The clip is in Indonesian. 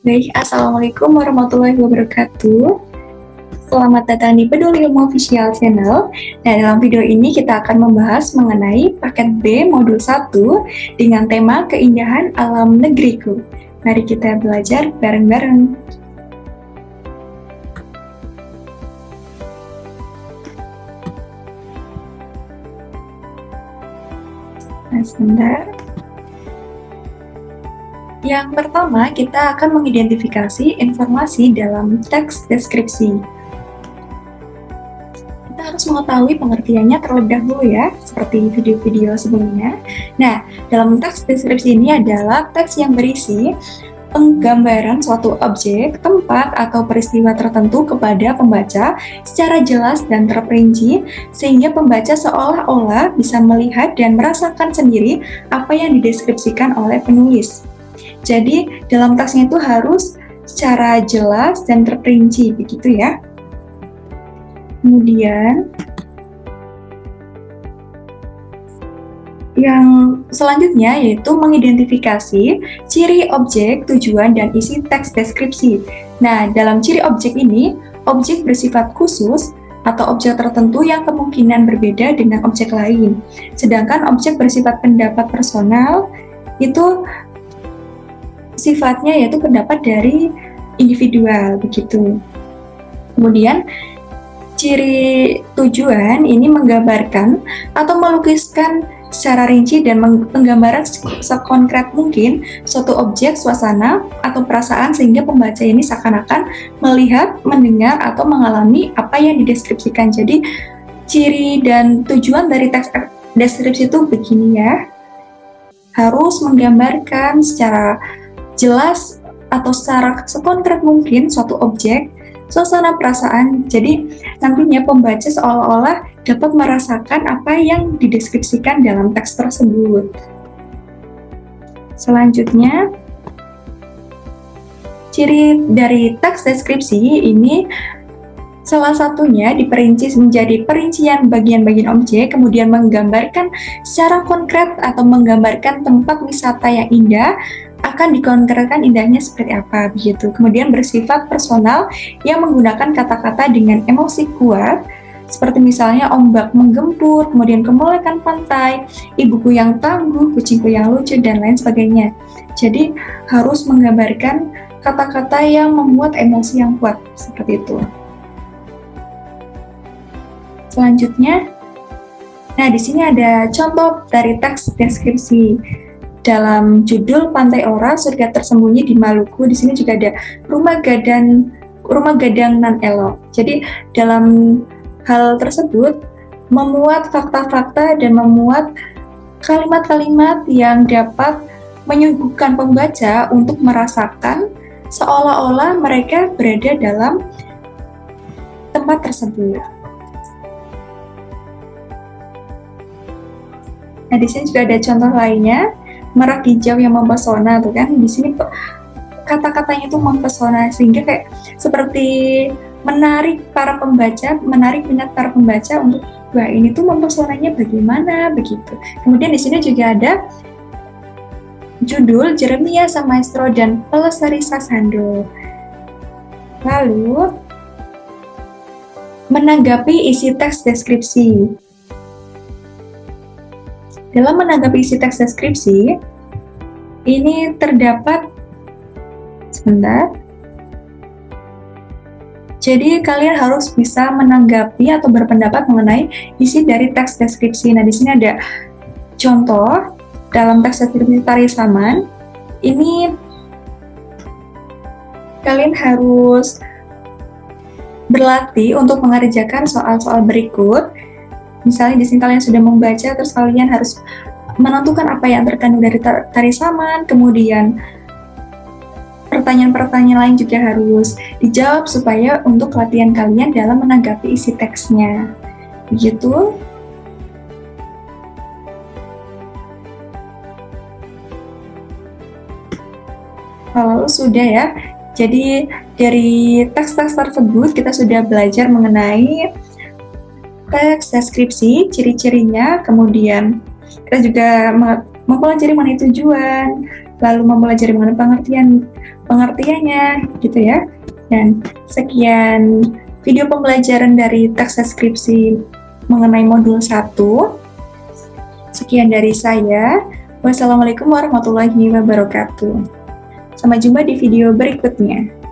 Baik, Assalamualaikum warahmatullahi wabarakatuh. Selamat datang di Peduli Ilmu Official Channel. Nah, dalam video ini kita akan membahas mengenai paket B modul 1 dengan tema keindahan alam negeriku. Mari kita belajar bareng-bareng. Nah, sebentar. Yang pertama, kita akan mengidentifikasi informasi dalam teks deskripsi. Kita harus mengetahui pengertiannya terlebih dahulu ya, seperti video-video sebelumnya. Nah, dalam teks deskripsi ini adalah teks yang berisi penggambaran suatu objek, tempat, atau peristiwa tertentu kepada pembaca secara jelas dan terperinci, sehingga pembaca seolah-olah bisa melihat dan merasakan sendiri apa yang dideskripsikan oleh penulis. Jadi, dalam teksnya itu harus secara jelas dan terperinci, begitu ya. Kemudian, yang selanjutnya yaitu mengidentifikasi ciri objek, tujuan, dan isi teks deskripsi. Nah, dalam ciri objek ini, objek bersifat khusus atau objek tertentu yang kemungkinan berbeda dengan objek lain. Sedangkan objek bersifat pendapat personal itu sifatnya yaitu pendapat dari individual, begitu. Kemudian, ciri tujuan ini menggambarkan atau melukiskan secara rinci dan penggambaran sekonkret mungkin suatu objek, suasana, atau perasaan sehingga pembaca ini seakan-akan melihat, mendengar, atau mengalami apa yang dideskripsikan. Jadi, ciri dan tujuan dari teks deskripsi itu begini ya. Harus menggambarkan secara jelas atau secara sekonkret mungkin suatu objek, suasana, perasaan. Jadi nantinya pembaca seolah-olah dapat merasakan apa yang dideskripsikan dalam teks tersebut. Selanjutnya, ciri dari teks deskripsi ini salah satunya diperinci menjadi perincian bagian-bagian objek, kemudian menggambarkan secara konkret atau menggambarkan tempat wisata yang indah, akan dikonkretkan indahnya seperti apa, begitu. Kemudian bersifat personal yang menggunakan kata-kata dengan emosi kuat, seperti misalnya ombak menggempur, kemudian kemolekan pantai, ibuku yang tangguh, kucingku yang lucu, dan lain sebagainya. Jadi harus menggambarkan kata-kata yang memuat emosi yang kuat, seperti itu. Selanjutnya, nah di sini ada contoh dari teks deskripsi. Dalam judul Pantai Ora, Surga Tersembunyi di Maluku, di sini juga ada rumah gadang nan elok. Jadi dalam hal tersebut memuat fakta-fakta dan memuat kalimat-kalimat yang dapat menyuguhkan pembaca untuk merasakan seolah-olah mereka berada dalam tempat tersebut. Nah, di sini juga ada contoh lainnya. Merak hijau yang mempesona tuh kan, di sini kata-katanya itu mempesona sehingga kayak seperti menarik minat para pembaca untuk wah ini tuh mempesonanya bagaimana begitu. Kemudian di sini juga ada judul Jeremia Samaestro dan Pelestari Sasando. Lalu menanggapi isi teks deskripsi. Dalam menanggapi isi teks deskripsi, ini terdapat, sebentar. Jadi kalian harus bisa menanggapi atau berpendapat mengenai isi dari teks deskripsi. Nah, di sini ada contoh dalam teks deskripsi Tari Saman. Ini kalian harus berlatih untuk mengerjakan soal-soal berikut. Misalnya di sini kalian sudah membaca, terus kalian harus menentukan apa yang terkandung dari Tari Saman, kemudian pertanyaan-pertanyaan lain juga harus dijawab supaya untuk latihan kalian dalam menanggapi isi teksnya. Begitu. Lalu sudah ya. Jadi dari teks-teks tersebut kita sudah belajar mengenai teks deskripsi, ciri-cirinya, kemudian kita juga mempelajari mengenai tujuan, lalu mempelajari mengenai pengertiannya gitu ya. Dan sekian video pembelajaran dari teks deskripsi mengenai modul 1. Sekian dari saya. Wassalamualaikum warahmatullahi wabarakatuh. Sampai jumpa di video berikutnya.